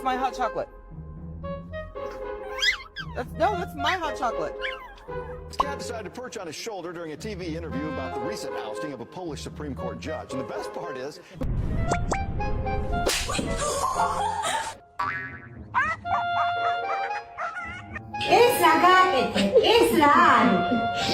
That's my hot chocolate. That's my hot chocolate. This cat decided to perch on his shoulder during a TV interview about the recent ousting of a Polish Supreme Court judge. And the best part is... Isra, kapit! Isra!